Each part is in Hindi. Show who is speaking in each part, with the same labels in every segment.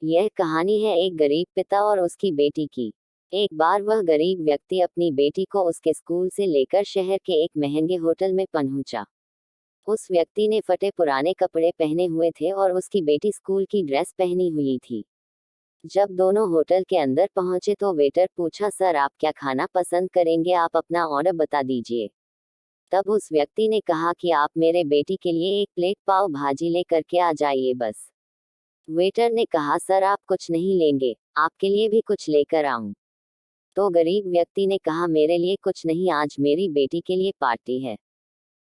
Speaker 1: यह कहानी है एक गरीब पिता और उसकी बेटी की। एक बार वह गरीब व्यक्ति अपनी बेटी को उसके स्कूल से लेकर शहर के एक महंगे होटल में पहुंचा। उस व्यक्ति ने फटे पुराने कपड़े पहने हुए थे और उसकी बेटी स्कूल की ड्रेस पहनी हुई थी। जब दोनों होटल के अंदर पहुंचे तो वेटर पूछा, सर आप क्या खाना पसंद करेंगे, आप अपना ऑर्डर बता दीजिए। तब उस व्यक्ति ने कहा कि आप मेरे बेटी के लिए एक प्लेट पाव भाजी लेकर के आ जाइए बस। वेटर ने कहा, सर आप कुछ नहीं लेंगे, आपके लिए भी कुछ लेकर आऊं। तो गरीब व्यक्ति ने कहा, मेरे लिए कुछ नहीं, आज मेरी बेटी के लिए पार्टी है।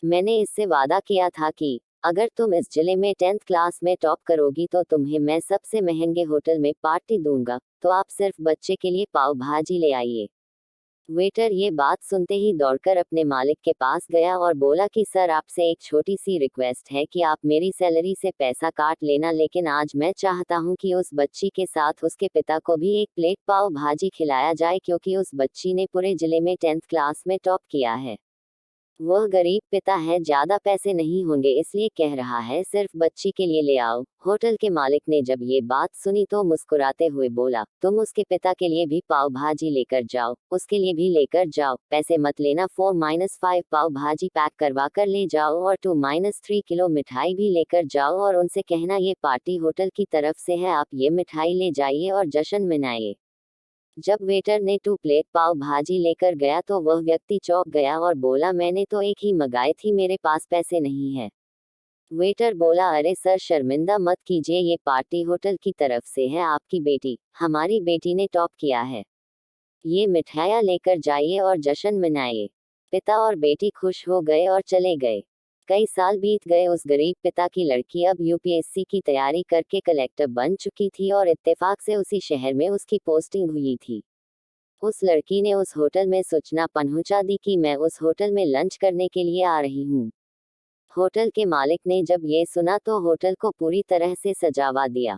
Speaker 1: मैंने इससे वादा किया था कि अगर तुम इस जिले में 10th क्लास में टॉप करोगी तो तुम्हें मैं सबसे महंगे होटल में पार्टी दूंगा, तो आप सिर्फ बच्चे के लिए पाव भाजी ले आइए। वेटर ये बात सुनते ही दौड़कर अपने मालिक के पास गया और बोला कि सर आपसे एक छोटी सी रिक्वेस्ट है कि आप मेरी सैलरी से पैसा काट लेना, लेकिन आज मैं चाहता हूं कि उस बच्ची के साथ उसके पिता को भी एक प्लेट पाव भाजी खिलाया जाए, क्योंकि उस बच्ची ने पूरे जिले में 10th क्लास में टॉप किया है। वह गरीब पिता है, ज्यादा पैसे नहीं होंगे इसलिए कह रहा है, सिर्फ बच्ची के लिए ले आओ। होटल के मालिक ने जब ये बात सुनी तो मुस्कुराते हुए बोला, तुम उसके पिता के लिए भी पाव भाजी लेकर जाओ, उसके लिए भी लेकर जाओ, पैसे मत लेना। 4-5 पाव भाजी पैक करवा कर ले जाओ और 2-3 किलो मिठाई भी लेकर जाओ और उनसे कहना ये पार्टी होटल की तरफ से है, आप ये मिठाई ले जाइए और जश्न मनाइए। जब वेटर ने 2 प्लेट पाव भाजी लेकर गया तो वह व्यक्ति चौंक गया और बोला, मैंने तो एक ही मंगाई थी, मेरे पास पैसे नहीं है। वेटर बोला, अरे सर शर्मिंदा मत कीजिए, ये पार्टी होटल की तरफ से है, आपकी बेटी, हमारी बेटी ने टॉप किया है, ये मिठाइयाँ लेकर जाइए और जश्न मनाइए। पिता और बेटी खुश हो गए और चले गए। कई साल बीत गए, उस गरीब पिता की लड़की अब यूपीएससी की तैयारी करके कलेक्टर बन चुकी थी और इत्तेफाक से उसी शहर में उसकी पोस्टिंग हुई थी। उस लड़की ने उस होटल में सूचना पहुंचा दी कि मैं उस होटल में लंच करने के लिए आ रही हूँ। होटल के मालिक ने जब ये सुना तो होटल को पूरी तरह से सजावा दिया।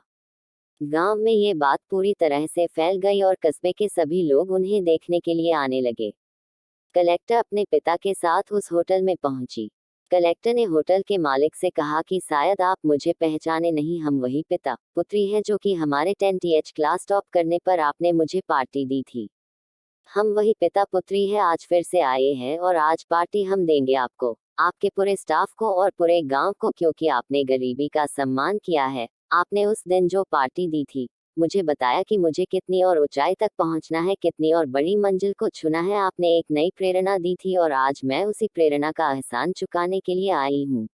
Speaker 1: गांव में ये बात पूरी तरह से फैल गई और कस्बे के सभी लोग उन्हें देखने के लिए आने लगे। कलेक्टर अपने पिता के साथ उस होटल में पहुंची। कलेक्टर ने होटल के मालिक से कहा कि शायद आप मुझे पहचाने नहीं, हम वही पिता पुत्री हैं जो कि हमारे 10th क्लास टॉप करने पर आपने मुझे पार्टी दी थी। हम वही पिता पुत्री है, आज फिर से आए हैं और आज पार्टी हम देंगे आपको, आपके पूरे स्टाफ को और पूरे गांव को, क्योंकि आपने गरीबी का सम्मान किया है। आपने उस दिन जो पार्टी दी थी, मुझे बताया कि मुझे कितनी और ऊंचाई तक पहुंचना है, कितनी और बड़ी मंजिल को छूना है। आपने एक नई प्रेरणा दी थी और आज मैं उसी प्रेरणा का एहसान चुकाने के लिए आई हूँ।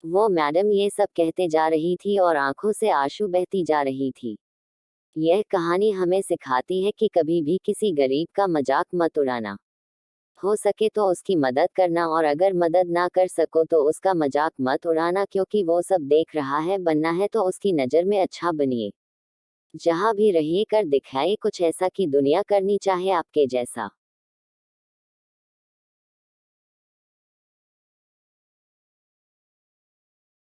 Speaker 1: वो मैडम ये सब कहते जा रही थी और आंखों से आंसू बहती जा रही थी। यह कहानी हमें सिखाती है कि कभी भी किसी गरीब का मजाक मत उड़ाना। हो सके तो उसकी मदद करना, और अगर मदद ना कर सको तो उसका मजाक मत उड़ाना, क्योंकि वो सब देख रहा है। बनना है तो उसकी नज़र में अच्छा बनिए। जहाँ भी रहिए कर दिखाइए कुछ ऐसा कि दुनिया करनी चाहे आपके जैसा।